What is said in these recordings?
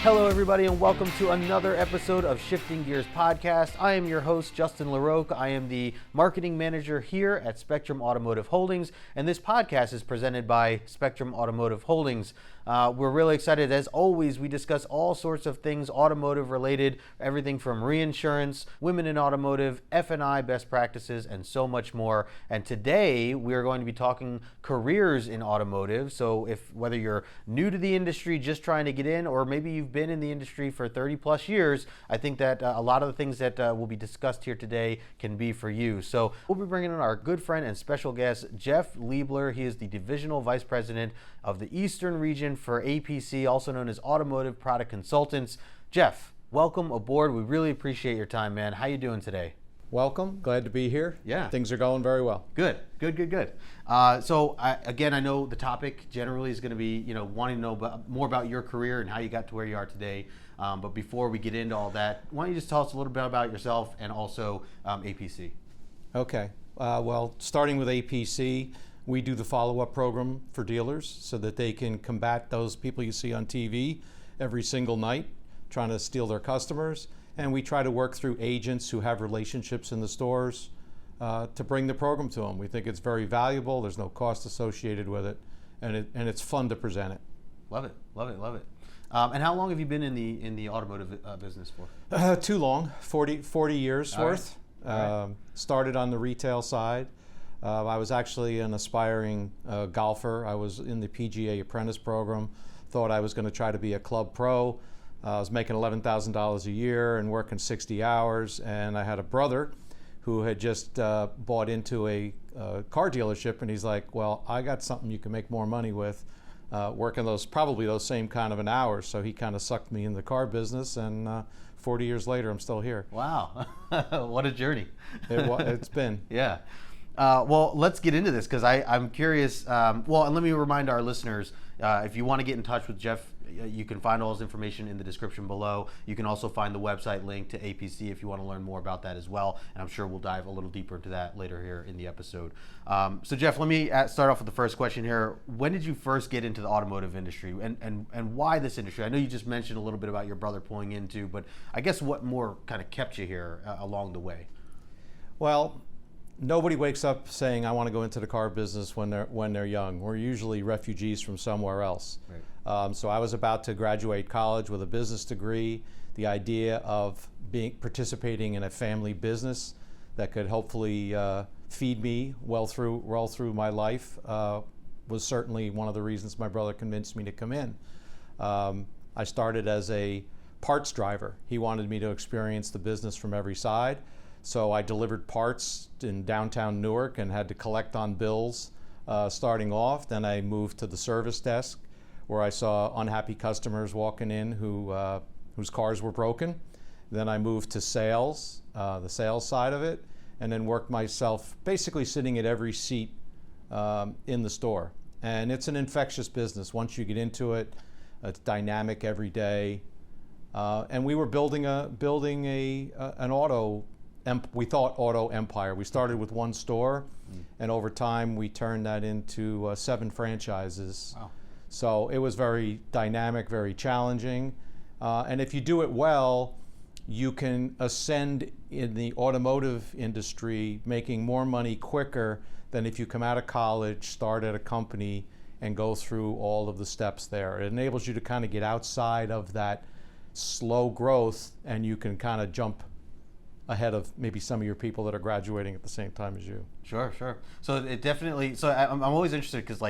Hello, everybody, and welcome to another episode of Shifting Gears Podcast. I am your host, Justin LaRoque. I am the marketing manager here at Spectrum Automotive Holdings, and this podcast is presented by Spectrum Automotive Holdings. We're really excited. As always, we discuss all sorts of things automotive related, everything from reinsurance, women in automotive, F&I best practices, and so much more. And today we are going to be talking careers in automotive. So whether you're new to the industry, just trying to get in, or maybe you've been in the industry for 30 plus years, I think that a lot of the things that will be discussed here today can be for you. So we'll be bringing in our good friend and special guest, Jeff Liebler. He is the Divisional Vice President of the Eastern Region for APC, also known as Automotive Product Consultants. Jeff, welcome aboard. We really appreciate your time, man. How you doing today? Welcome. Glad to be here. Yeah. Things are going very well. Good. So I know the topic generally is going to be, wanting to know more about your career and how you got to where you are today. But before we get into all that, why don't you just tell us a little bit about yourself and also APC? Okay. Well, starting with APC, we do the follow-up program for dealers so that they can combat those people you see on TV every single night trying to steal their customers. And we try to work through agents who have relationships in the stores to bring the program to them. We think it's very valuable. There's no cost associated with it, and it's fun to present it. Love it. And how long have you been in the automotive business for? Too long, 40 years worth. Right. Started on the retail side. I was actually an aspiring golfer. I was in the PGA apprentice program. Thought I was going to try to be a club pro. I was making $11,000 a year and working 60 hours. And I had a brother who had just bought into a car dealership. And he's like, well, I got something you can make more money with working probably those same kind of an hours. So he kind of sucked me in the car business. And 40 years later, I'm still here. Wow. What a journey. It's been. Yeah. Well, let's get into this because I'm curious. And let me remind our listeners, if you want to get in touch with Jeff, you can find all his information in the description below. You can also find the website link to APC if you want to learn more about that as well. And I'm sure we'll dive a little deeper into that later here in the episode. So Jeff, let me start off with the first question here. When did you first get into the automotive industry and why this industry? I know you just mentioned a little bit about your brother pulling into, but I guess what more kind of kept you here along the way? Well, nobody wakes up saying, I want to go into the car business when they're young. We're usually refugees from somewhere else. Right. So I was about to graduate college with a business degree. The idea of participating in a family business that could hopefully feed me well through my life was certainly one of the reasons my brother convinced me to come in. I started as a parts driver. He wanted me to experience the business from every side. So I delivered parts in downtown Newark and had to collect on bills starting off. Then I moved to the service desk where I saw unhappy customers walking in whose cars were broken. Then I moved to sales, the sales side of it, and then worked myself basically sitting at every seat in the store. And it's an infectious business. Once you get into it, it's dynamic every day. And we were building an auto. We thought auto empire. We started with one store, and over time we turned that into 7 franchises. Wow. So it was very dynamic, very challenging. And if you do it well, you can ascend in the automotive industry, making more money quicker than if you come out of college, start at a company, and go through all of the steps there. It enables you to kind of get outside of that slow growth, and you can kind of jump ahead of maybe some of your people that are graduating at the same time as you. Sure. So it definitely. So I'm always interested because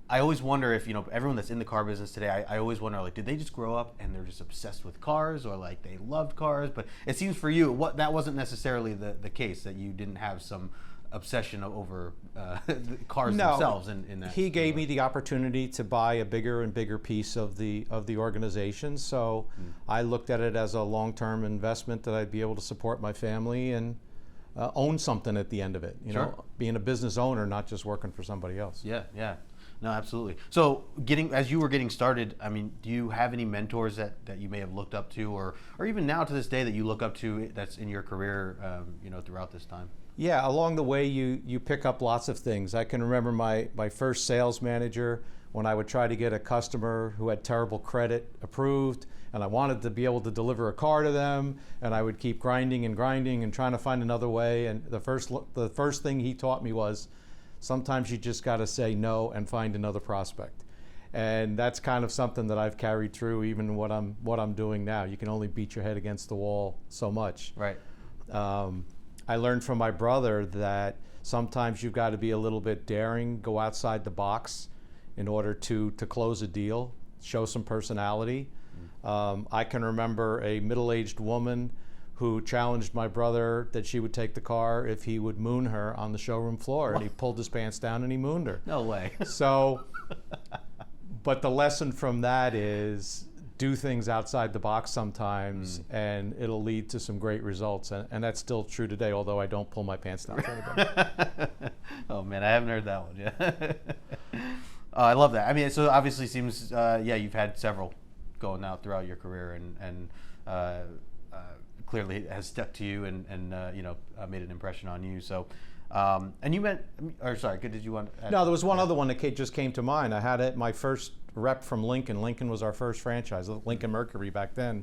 I always wonder if everyone that's in the car business today. I always wonder did they just grow up and they're just obsessed with cars, or they loved cars? But it seems for you that wasn't necessarily the case, that you didn't have some obsession over the cars themselves. In that, he gave me the opportunity to buy a bigger and bigger piece of the organization. So I looked at it as a long-term investment that I'd be able to support my family and own something at the end of it. Being a business owner, not just working for somebody else. Yeah. No, absolutely. So as you were getting started, do you have any mentors that you may have looked up to, or even now to this day that you look up to that's in your career, throughout this time? Yeah, along the way you pick up lots of things. I can remember my first sales manager when I would try to get a customer who had terrible credit approved, and I wanted to be able to deliver a car to them, and I would keep grinding and trying to find another way. And the first thing he taught me was sometimes you just got to say no and find another prospect. And that's kind of something that I've carried through even what I'm doing now. You can only beat your head against the wall so much. Right. I learned from my brother that sometimes you've got to be a little bit daring, go outside the box in order to close a deal, show some personality. I can remember a middle-aged woman who challenged my brother that she would take the car if he would moon her on the showroom floor, and he pulled his pants down and he mooned her. No way. So, but the lesson from that is do things outside the box sometimes, and it'll lead to some great results. And that's still true today, although I don't pull my pants down for anybody. Oh man, I haven't heard that one yet. I love that. I mean, so obviously seems, you've had several going out throughout your career, and clearly it has stuck to you and made an impression on you. So, and you meant, or sorry, did you want to add? No, there was one other one that just came to mind. I had my first rep from Lincoln. Lincoln was our first franchise, Lincoln Mercury back then.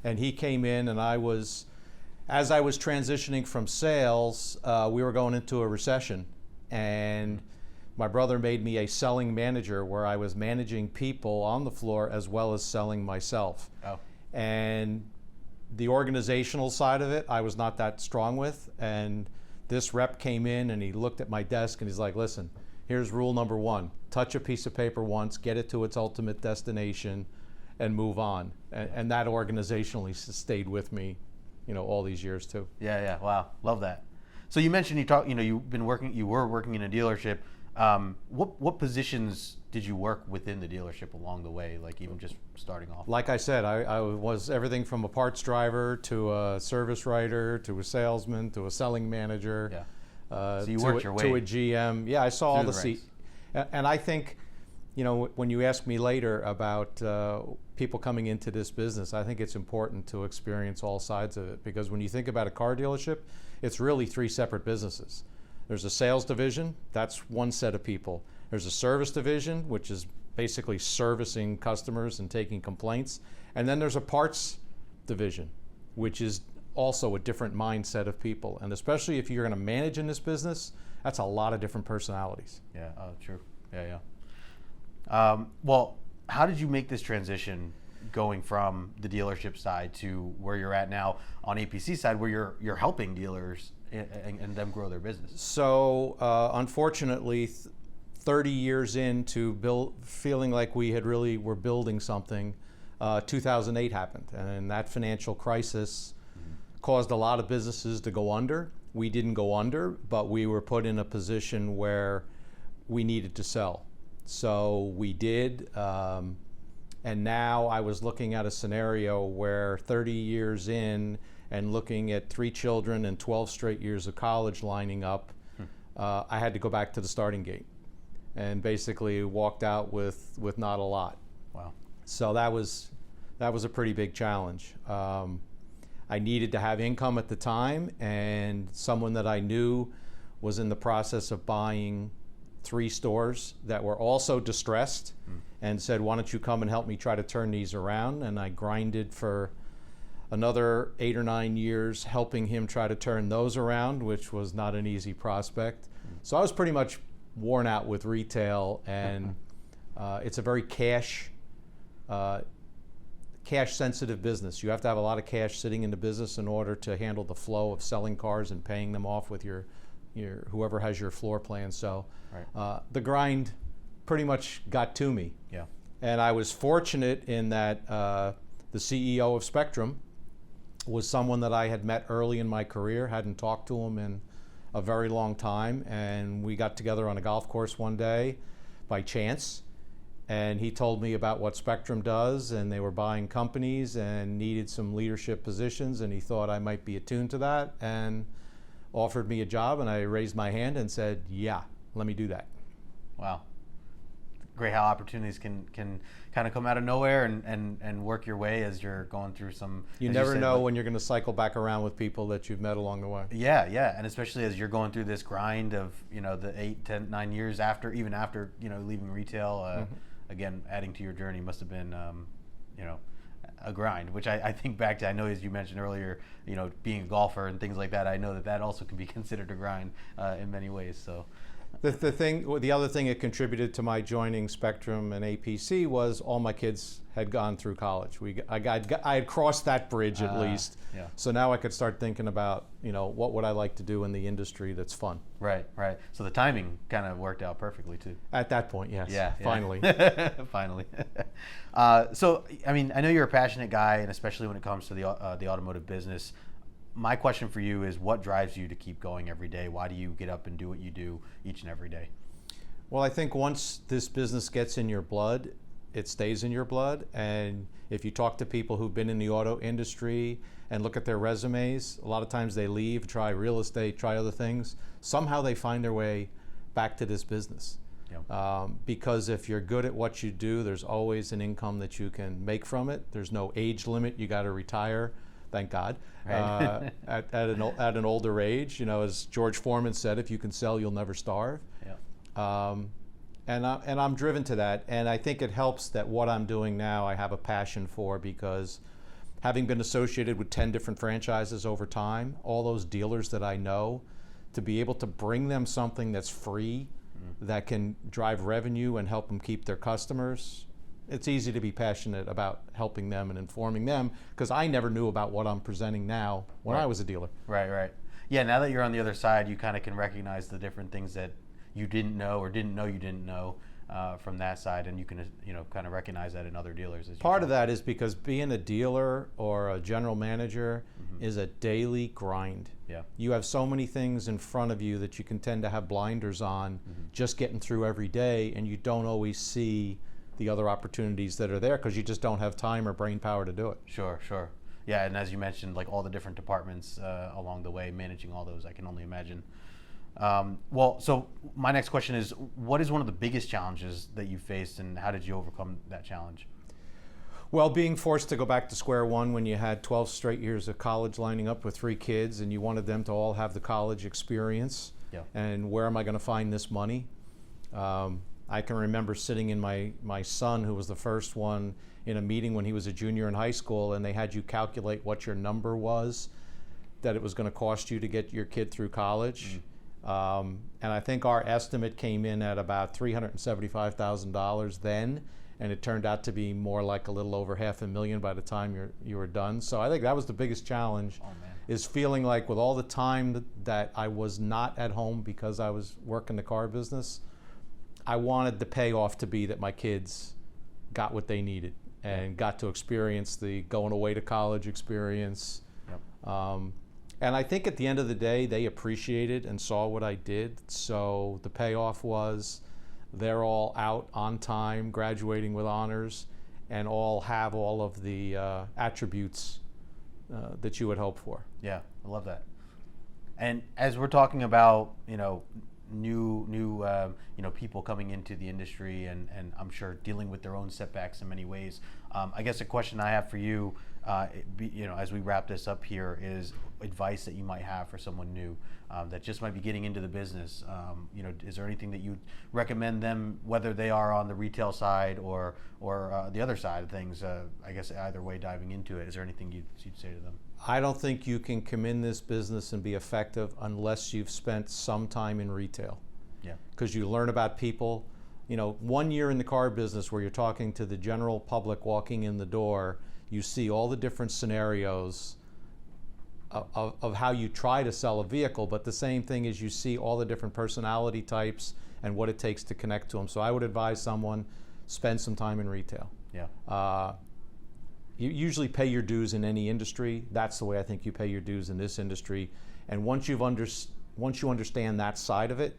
And he came in, and as I was transitioning from sales, we were going into a recession. And my brother made me a selling manager where I was managing people on the floor as well as selling myself. Oh. And the organizational side of it, I was not that strong with. And this rep came in and he looked at my desk and he's like, listen, here's rule number 1. Touch a piece of paper once, get it to its ultimate destination, and move on. And that organizationally stayed with me, all these years too. Yeah. Wow. Love that. So you mentioned you were working in a dealership. What positions did you work within the dealership along the way, like even just starting off? Like I said, I was everything from a parts driver to a service writer to a salesman to a selling manager. Yeah. So you worked your way to a GM. Yeah, I saw all the seats. And I think, when you ask me later about people coming into this business, I think it's important to experience all sides of it, because when you think about a car dealership, it's really 3 separate businesses. There's a sales division, that's one set of people. There's a service division, which is basically servicing customers and taking complaints. And then there's a parts division, which is also a different mindset of people. And especially if you're going to manage in this business, that's a lot of different personalities. Yeah, true. Yeah. Well, how did you make this transition going from the dealership side to where you're at now on APC side, where you're helping dealers and them grow their business? So unfortunately, 30 years into feeling like we were building something, 2008 happened, and that financial crisis caused a lot of businesses to go under. We didn't go under, but we were put in a position where we needed to sell. So we did, and now I was looking at a scenario where 30 years in and looking at 3 children and 12 straight years of college lining up, I had to go back to the starting gate and basically walked out with not a lot. Wow. So that was a pretty big challenge. I needed to have income at the time, and someone that I knew was in the process of buying 3 stores that were also distressed, and said, why don't you come and help me try to turn these around? And I grinded for another 8 or 9 years helping him try to turn those around, which was not an easy prospect. So I was pretty much worn out with retail, and it's a very cash sensitive business. You have to have a lot of cash sitting in the business in order to handle the flow of selling cars and paying them off with your whoever has your floor plan. So right. The grind pretty much got to me. Yeah. And I was fortunate in that the CEO of Spectrum was someone that I had met early in my career, hadn't talked to him in a very long time, and we got together on a golf course one day by chance, and he told me about what Spectrum does, and they were buying companies and needed some leadership positions, and he thought I might be attuned to that and offered me a job, and I raised my hand and said, yeah, let me do that. Wow. great how opportunities can kind of come out of nowhere and work your way as you're going through some. You never know when you're going to cycle back around with people that you've met along the way. Yeah, and especially as you're going through this grind of the 8, 10, 9 years after leaving retail. Again, adding to your journey must have been a grind, which I think back to, I know as you mentioned earlier, being a golfer and things like that, I know that also can be considered a grind in many ways. So the other thing that contributed to my joining Spectrum and APC was all my kids had gone through college. I had crossed that bridge at least. Yeah. So now I could start thinking about, what would I like to do in the industry that's fun. Right. So the timing kind of worked out perfectly too. At that point, yes. Yeah. Finally. Finally. So, I mean, I know you're a passionate guy, and especially when it comes to the automotive business. My question for you is, what drives you to keep going every day? Why do you get up and do what you do each and every day? Well, I think once this business gets in your blood, it stays in your blood. And if you talk to people who've been in the auto industry and look at their resumes, a lot of times they leave, try real estate, try other things. Somehow they find their way back to this business. Yeah. Because if you're good at what you do, there's always an income that you can make from it. There's no age limit. You got to retire. Thank God, right. at an older age. As George Foreman said, if you can sell, you'll never starve. Yeah. And I'm driven to that. And I think it helps that what I'm doing now, I have a passion for, because having been associated with 10 different franchises over time, all those dealers that I know, to be able to bring them something that's free, that can drive revenue and help them keep their customers. It's easy to be passionate about helping them and informing them, because I never knew about what I'm presenting now when I was a dealer. Right. Yeah, now that you're on the other side, you kind of can recognize the different things that you didn't know or didn't know you didn't know from that side, and you can kind of recognize that in other dealers. Part of that is because being a dealer or a general manager is a daily grind. Yeah. You have so many things in front of you that you can tend to have blinders on, just getting through every day, and you don't always see the other opportunities that are there because you just don't have time or brain power to do it. Sure. Yeah, and as you mentioned, like all the different departments along the way, managing all those, I can only imagine. Well, so my next question is, what is one of the biggest challenges that you faced, and how did you overcome that challenge? Well, being forced to go back to square one when you had 12 straight years of college lining up with 3 kids, and you wanted them to all have the college experience. Yeah. And where am I going to find this money? I can remember sitting in my son, who was the first one, in a meeting when he was a junior in high school, and they had you calculate what your number was that it was going to cost you to get your kid through college. And I think our estimate came in at about $375,000 then, and it turned out to be more like a little over $500,000 by the time you were done. So I think that was the biggest challenge, is feeling like with all the time that I was not at home because I was working the car business, I wanted the payoff to be that my kids got what they needed and got to experience the going away to college experience. Yep. And I think at the end of the day, they appreciated and saw what I did. So the payoff was they're all out on time, graduating with honors, and all have all of the attributes that you would hope for. Yeah, I love that. And as we're talking about, new people coming into the industry, and I'm sure dealing with their own setbacks in many ways. I guess a question I have for you, as we wrap this up here, is advice that you might have for someone new that just might be getting into the business. Is there anything that you'd recommend them, whether they are on the retail side or the other side of things? I guess either way, diving into it, is there anything you'd say to them? I don't think you can come in this business and be effective unless you've spent some time in retail. Yeah. Because you learn about people. 1 year in the car business where you're talking to the general public walking in the door, you see all the different scenarios of how you try to sell a vehicle, but the same thing is you see all the different personality types and what it takes to connect to them. So I would advise someone, spend some time in retail. Yeah. You usually pay your dues in any industry. That's the way I think you pay your dues in this industry. And once you understand that side of it,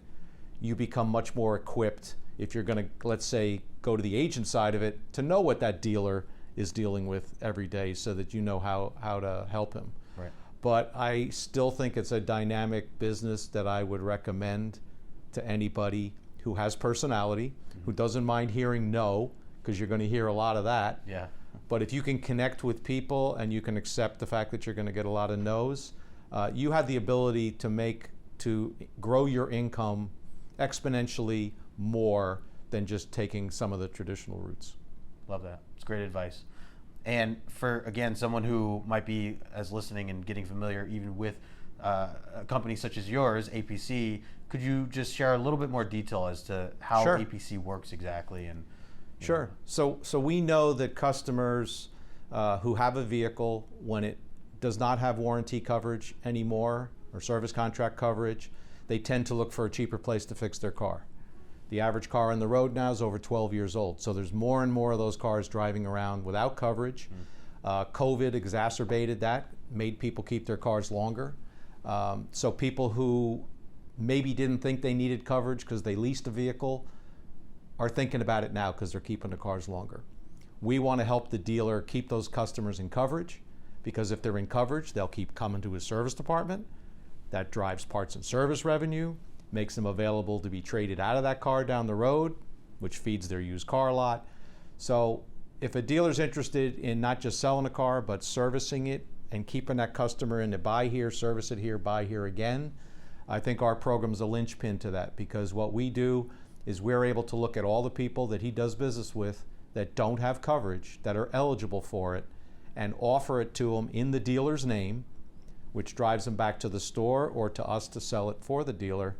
you become much more equipped if you're going to, let's say, go to the agent side of it, to know what that dealer is dealing with every day so that you know how to help him. Right. But I still think it's a dynamic business that I would recommend to anybody who has personality, who doesn't mind hearing no, because you're going to hear a lot of that. Yeah. But if you can connect with people and you can accept the fact that you're going to get a lot of no's, you have the ability to grow your income exponentially more than just taking some of the traditional routes. Love that. It's great advice. And for, again, someone who might be as listening and getting familiar even with a company such as yours, APC, could you just share a little bit more detail as to how Sure. APC works exactly? And Sure. So we know that customers who have a vehicle, when it does not have warranty coverage anymore or service contract coverage, they tend to look for a cheaper place to fix their car. The average car on the road now is over 12 years old, so there's more and more of those cars driving around without coverage. COVID exacerbated that, made people keep their cars longer. So people who maybe didn't think they needed coverage because they leased a vehicle are thinking about it now because they're keeping the cars longer. We want to help the dealer keep those customers in coverage, because if they're in coverage, they'll keep coming to his service department. That drives parts and service revenue, makes them available to be traded out of that car down the road, which feeds their used car lot. So if a dealer's interested in not just selling a car, but servicing it and keeping that customer in to buy here, service it here, buy here again, I think our program's a linchpin to that, because what we do is we're able to look at all the people that he does business with that don't have coverage, that are eligible for it, and offer it to them in the dealer's name, which drives them back to the store or to us to sell it for the dealer.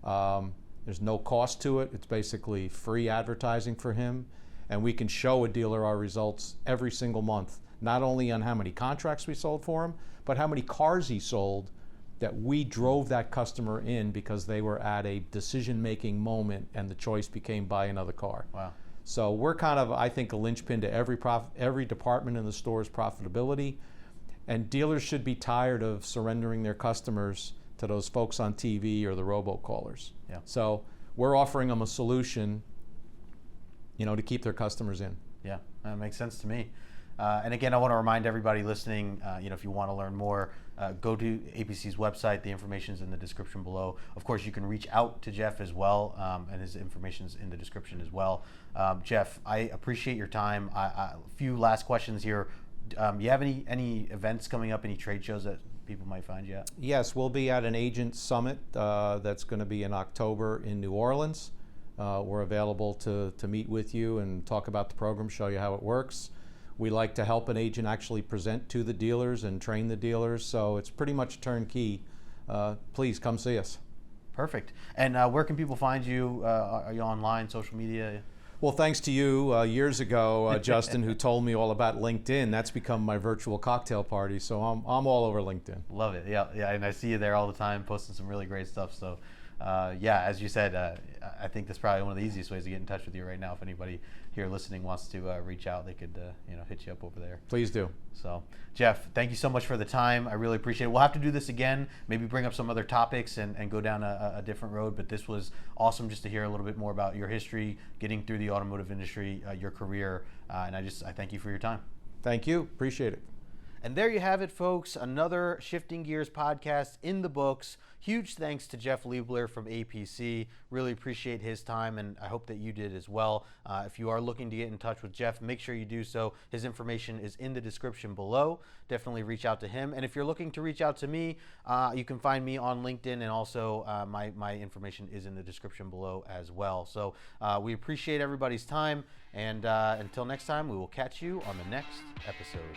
There's no cost to it. It's basically free advertising for him. And we can show a dealer our results every single month, not only on how many contracts we sold for him, but how many cars he sold that we drove that customer in because they were at a decision-making moment and the choice became buy another car. Wow. So we're kind of, I think, a linchpin to every department in the store's profitability. And dealers should be tired of surrendering their customers to those folks on TV or the robocallers. Yeah. So we're offering them a solution, to keep their customers in. Yeah, that makes sense to me. And again, I want to remind everybody listening, if you want to learn more, go to APC's website. The information is in the description below. Of course, you can reach out to Jeff as well, and his information is in the description as well. Jeff, I appreciate your time. A few last questions here. You have any events coming up, any trade shows that people might find you at? Yes, we'll be at an agent summit that's going to be in October in New Orleans. We're available to meet with you and talk about the program, show you how it works. We like to help an agent actually present to the dealers and train the dealers, so it's pretty much turnkey. Please come see us. Perfect. And where can people find you? Are you online, social media? Well, thanks to you years ago, Justin, who told me all about LinkedIn. That's become my virtual cocktail party, so I'm all over LinkedIn. Love it. Yeah, and I see you there all the time, posting some really great stuff. So, yeah, as you said, I think that's probably one of the easiest ways to get in touch with you right now. If anybody here listening wants to reach out, they could hit you up over there. Please do. So, Jeff, thank you so much for the time. I really appreciate it. We'll have to do this again, maybe bring up some other topics and go down a different road, but this was awesome just to hear a little bit more about your history, getting through the automotive industry, your career, and I thank you for your time. Thank you. Appreciate it. And there you have it, folks. Another Shifting Gears podcast in the books. Huge thanks to Jeff Liebler from APC. Really appreciate his time, and I hope that you did as well. If you are looking to get in touch with Jeff, make sure you do so. His information is in the description below. Definitely reach out to him. And if you're looking to reach out to me, you can find me on LinkedIn, and also my information is in the description below as well. So we appreciate everybody's time, and until next time, we will catch you on the next episode.